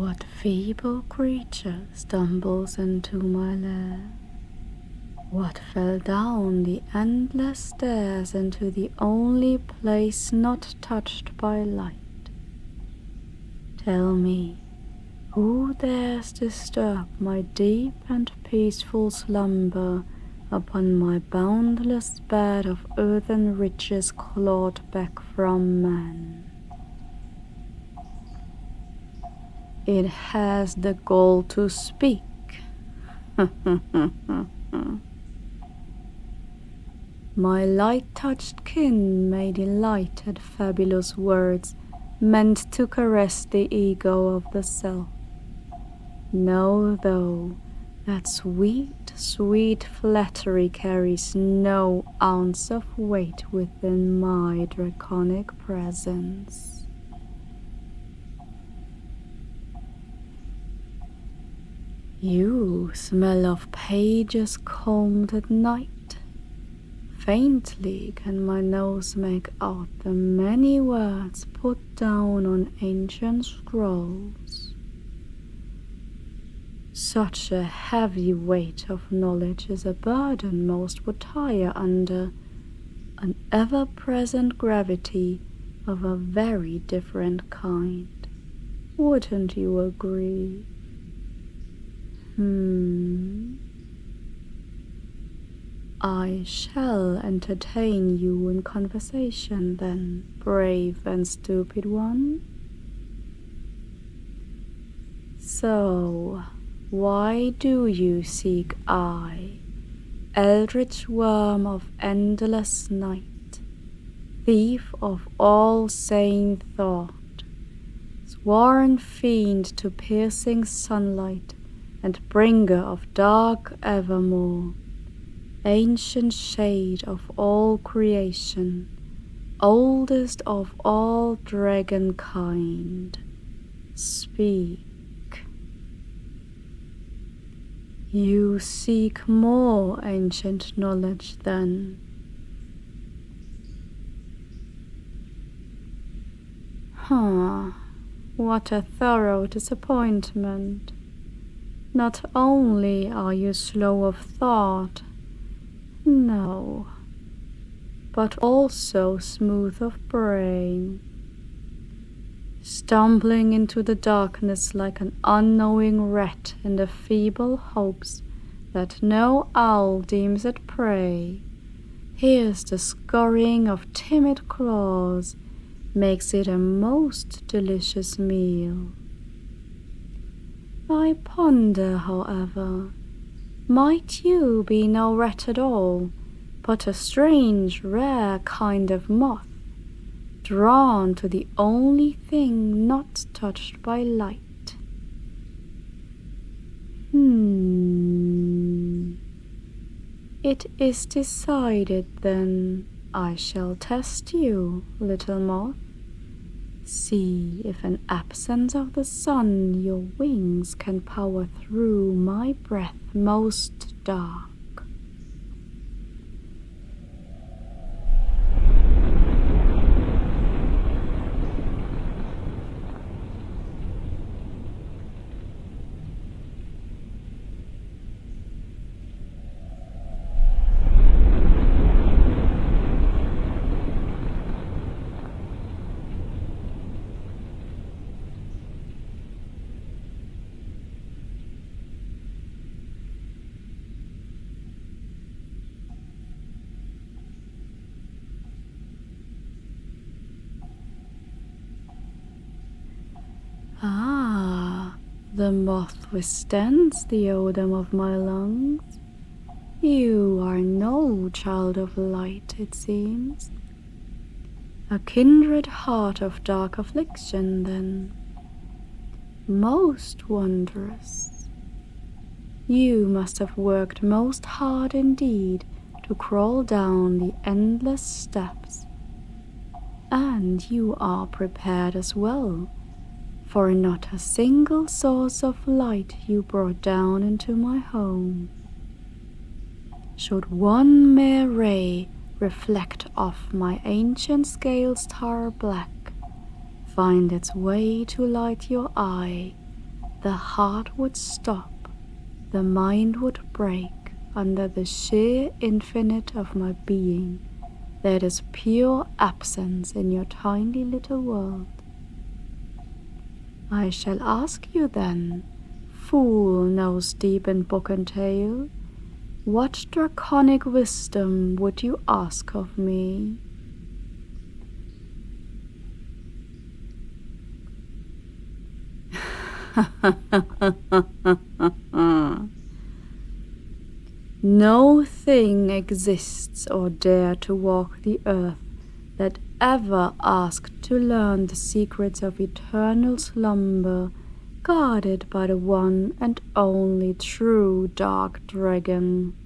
What feeble creature stumbles into my lair? What fell down the endless stairs into the only place not touched by light? Tell me, who dares disturb my deep and peaceful slumber upon my boundless bed of earthen riches clawed back from man? It has the gall to speak. My light-touched kin may delight at fabulous words meant to caress the ego of the self. Know, though, that sweet, sweet flattery carries no ounce of weight within my draconic presence. You smell of pages combed at night. Faintly can my nose make out the many words put down on ancient scrolls. Such a heavy weight of knowledge is a burden most would tire under an ever-present gravity of a very different kind. Wouldn't you agree? I shall entertain you in conversation then, brave and stupid one. So, why do you seek I, eldritch worm of endless night, thief of all sane thought, sworn fiend to piercing sunlight, and bringer of dark evermore, ancient shade of all creation, oldest of all dragon kind, speak. You seek more ancient knowledge then. What a thorough disappointment. Not only are you slow of thought, no, but also smooth of brain, stumbling into the darkness like an unknowing rat in the feeble hopes that no owl deems it prey. Hears the scurrying of timid claws, makes it a most delicious meal. I ponder, however, might you be no rat at all, but a strange, rare kind of moth, drawn to the only thing not touched by light? It is decided then. I shall test you, little moth. See if in absence of the sun your wings can power through my breath most dark. The moth withstands the odor of my lungs. You are no child of light, it seems. A kindred heart of dark affliction, then. Most wondrous. You must have worked most hard indeed to crawl down the endless steps. And you are prepared as well, for not a single source of light you brought down into my home. Should one mere ray reflect off my ancient scales tar black, find its way to light your eye, the heart would stop, the mind would break under the sheer infinite of my being that is pure absence in your tiny little world. I shall ask you then, fool nose-deep in book and tale, what draconic wisdom would you ask of me? No thing exists or dare to walk the earth that ever asked to learn the secrets of eternal slumber, guarded by the one and only true dark dragon.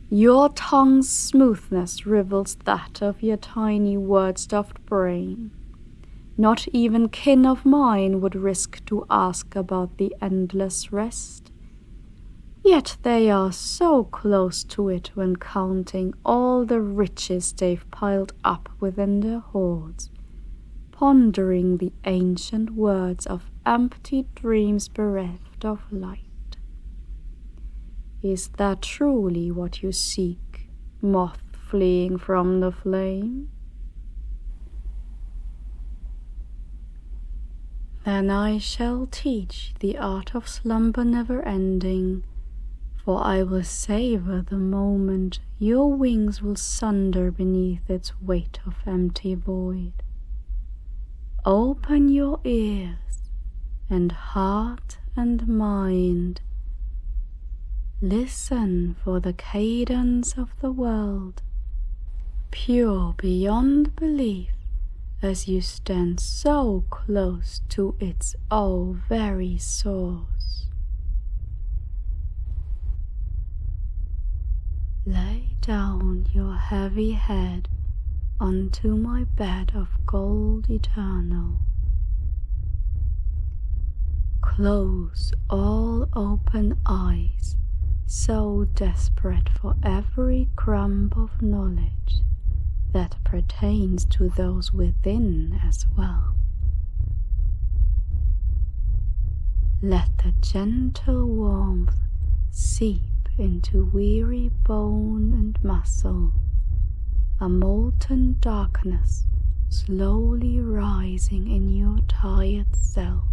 Your tongue's smoothness rivals that of your tiny word-stuffed brain. Not even kin of mine would risk to ask about the endless rest. Yet they are so close to it when counting all the riches they've piled up within their hoards, pondering the ancient words of empty dreams bereft of light. Is that truly what you seek, moth fleeing from the flame? Then I shall teach the art of slumber never-ending, for I will savor the moment your wings will sunder beneath its weight of empty void. Open your ears and heart and mind. Listen for the cadence of the world, pure beyond belief, as you stand so close to its oh very source. Lay down your heavy head onto my bed of gold eternal. Close all open eyes, so desperate for every crumb of knowledge that pertains to those within as well. Let the gentle warmth seep into weary bone and muscle, a molten darkness slowly rising in your tired self.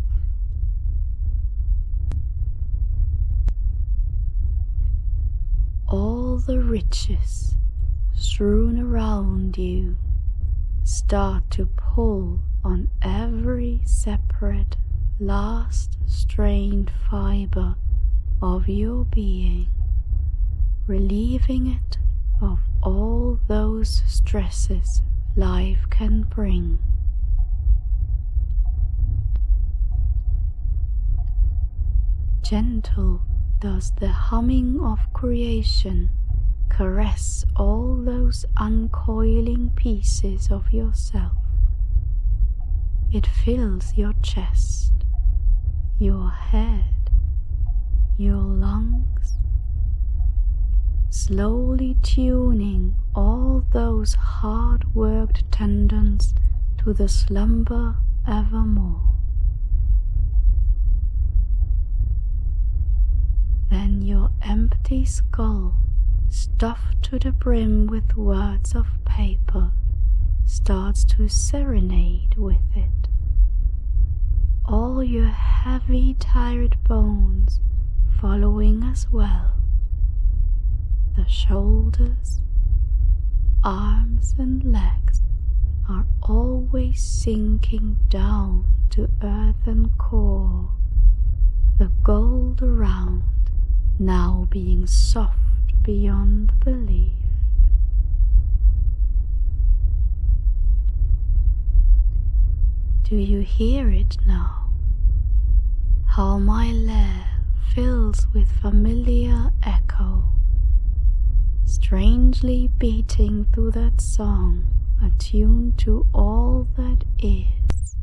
All the riches strewn around you start to pull on every separate, last strained fiber of your being, relieving it of all those stresses life can bring. Gentle does the humming of creation caress all those uncoiling pieces of yourself. It fills your chest, your head, your lungs, slowly tuning all those hard-worked tendons to the slumber evermore. Then your empty skull, stuffed to the brim with words of paper, starts to serenade with it. All your heavy, tired bones following as well. The shoulders, arms and legs are always sinking down to earthen core, the gold around now being soft beyond belief. Do you hear it now? How my lair fills with familiar echo, strangely beating through that song attuned to all that is.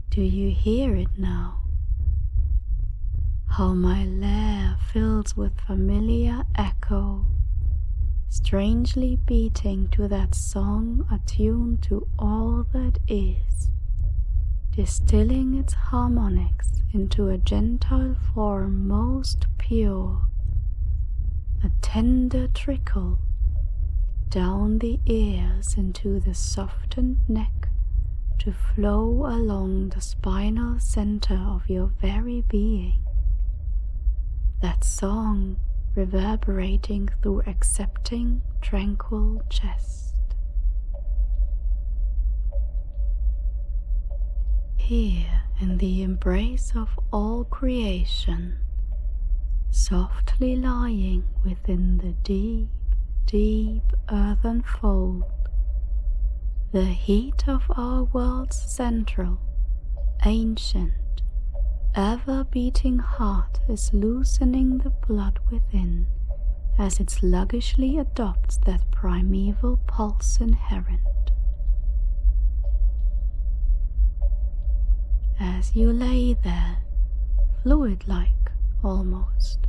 Do you hear it now? How my lair fills with familiar echo, strangely beating to that song attuned to all that is. distilling its harmonics into a gentle form most pure, a tender trickle down the ears into the softened neck to flow along the spinal center of your very being. That song reverberating through accepting, tranquil chest. Here in the embrace of all creation, softly lying within the deep, deep earthen fold, the heat of our world's central, ancient, ever-beating heart is loosening the blood within as it sluggishly adopts that primeval pulse inherent. As you lay there, fluid-like almost,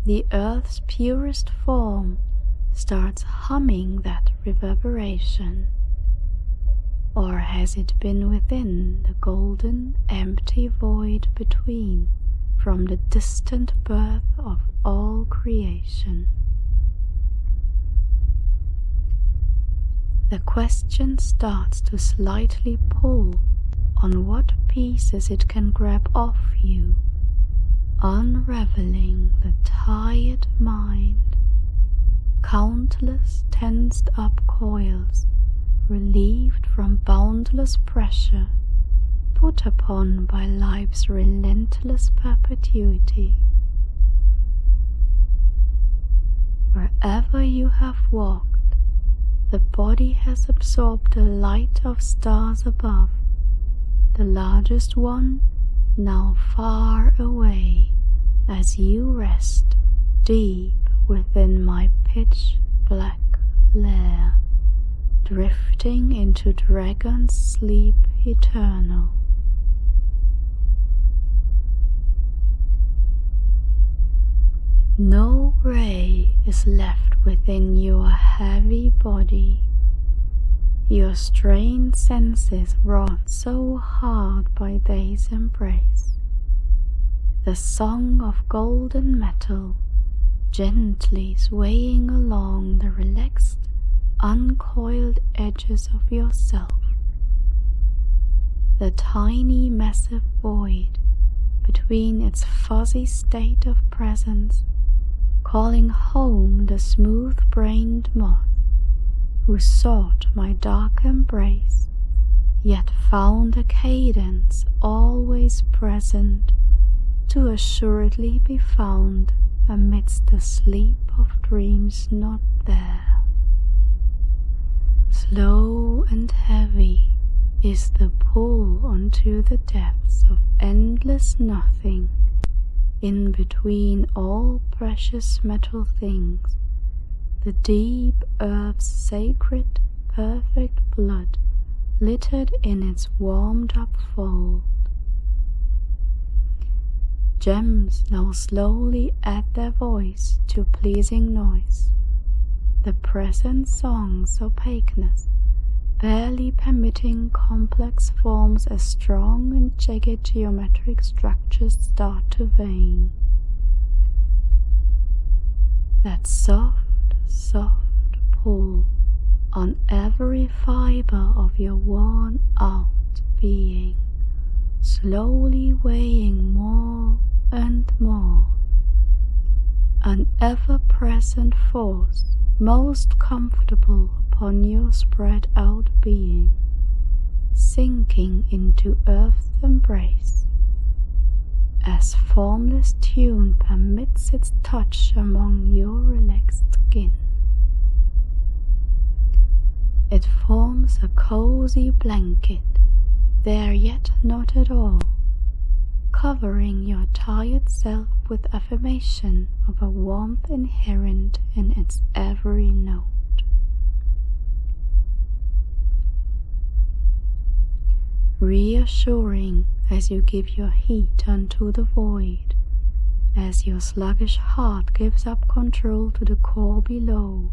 the earth's purest form starts humming that reverberation. Or has it been within the golden, empty void between, from the distant birth of all creation? The question starts to slightly pull on what pieces it can grab off you, unraveling the tired mind, countless tensed up coils, relieved from boundless pressure put upon by life's relentless perpetuity. Wherever you have walked, the body has absorbed the light of stars above, the largest one now far away as you rest deep within my pitch black lair, drifting into dragon's sleep eternal. No ray is left within your heavy body, your strained senses wrought so hard by day's embrace. The song of golden metal gently swaying along the relaxed, uncoiled edges of yourself. The tiny massive void between its fuzzy state of presence, calling home the smooth-brained moth who sought my dark embrace, yet found a cadence always present to assuredly be found amidst the sleep of dreams not there. Slow and heavy is the pull onto the depths of endless nothing, in between all precious metal things, the deep earth's sacred, perfect blood littered in its warmed-up fold. Gems now slowly add their voice to pleasing noise, the present song's opaqueness barely permitting complex forms as strong and jagged geometric structures start to wane. That soft pull on every fiber of your worn-out being, slowly weighing more and more, an ever-present force most comfortable upon your spread-out being, sinking into earth's embrace, as formless tune permits its touch among your relaxed skin. It forms a cozy blanket, there yet not at all, covering your tired self with affirmation of a warmth inherent in its every note. Reassuring as you give your heat unto the void, as your sluggish heart gives up control to the core below,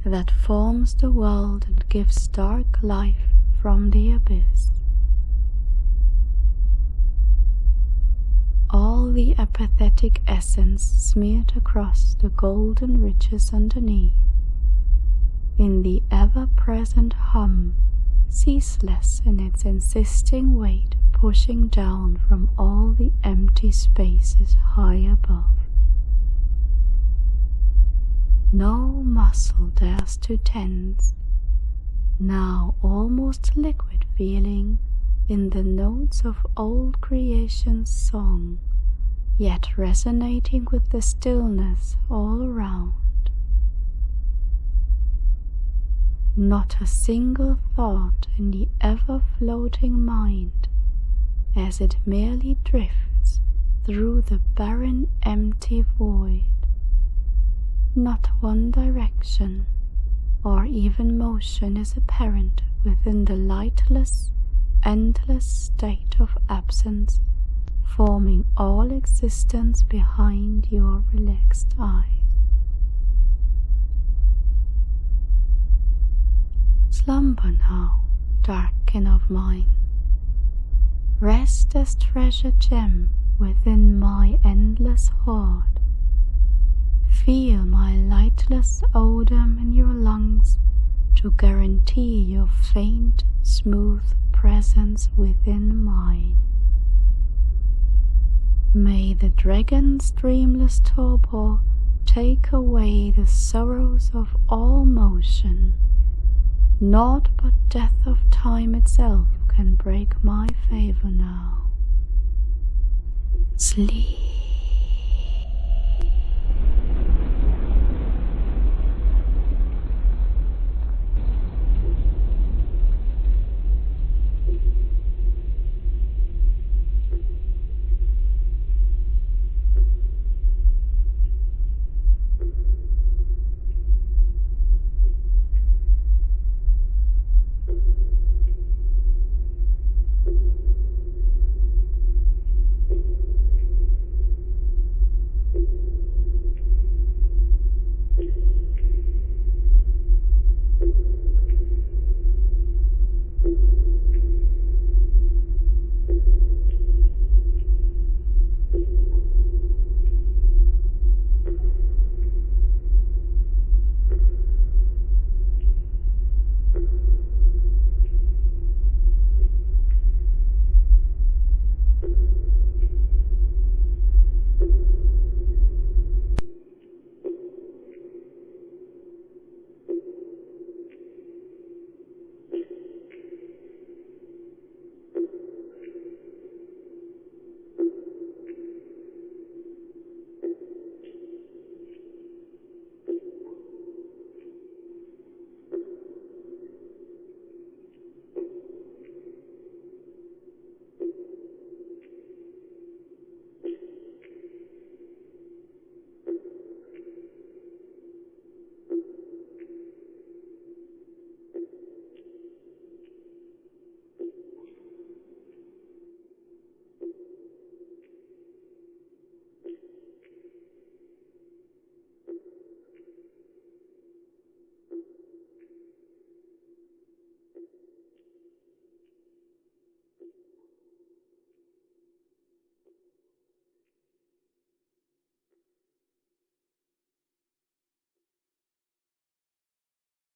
that forms the world and gives dark life from the abyss. Feel the apathetic essence smeared across the golden riches underneath, in the ever-present hum, ceaseless in its insisting weight, pushing down from all the empty spaces high above. No muscle dares to tense, now almost liquid feeling in the notes of old creation's song, yet resonating with the stillness all around. Not a single thought in the ever-floating mind, as it merely drifts through the barren empty void. Not one direction or even motion is apparent within the lightless, endless state of absence, forming all existence behind your relaxed eyes. Slumber now, darkin of mine. Rest as treasure gem within my endless hoard. Feel my lightless odor in your lungs to guarantee your faint, smooth presence within mine. May the dragon's dreamless torpor take away the sorrows of all motion. Naught but death of time itself can break my favor now. Sleep.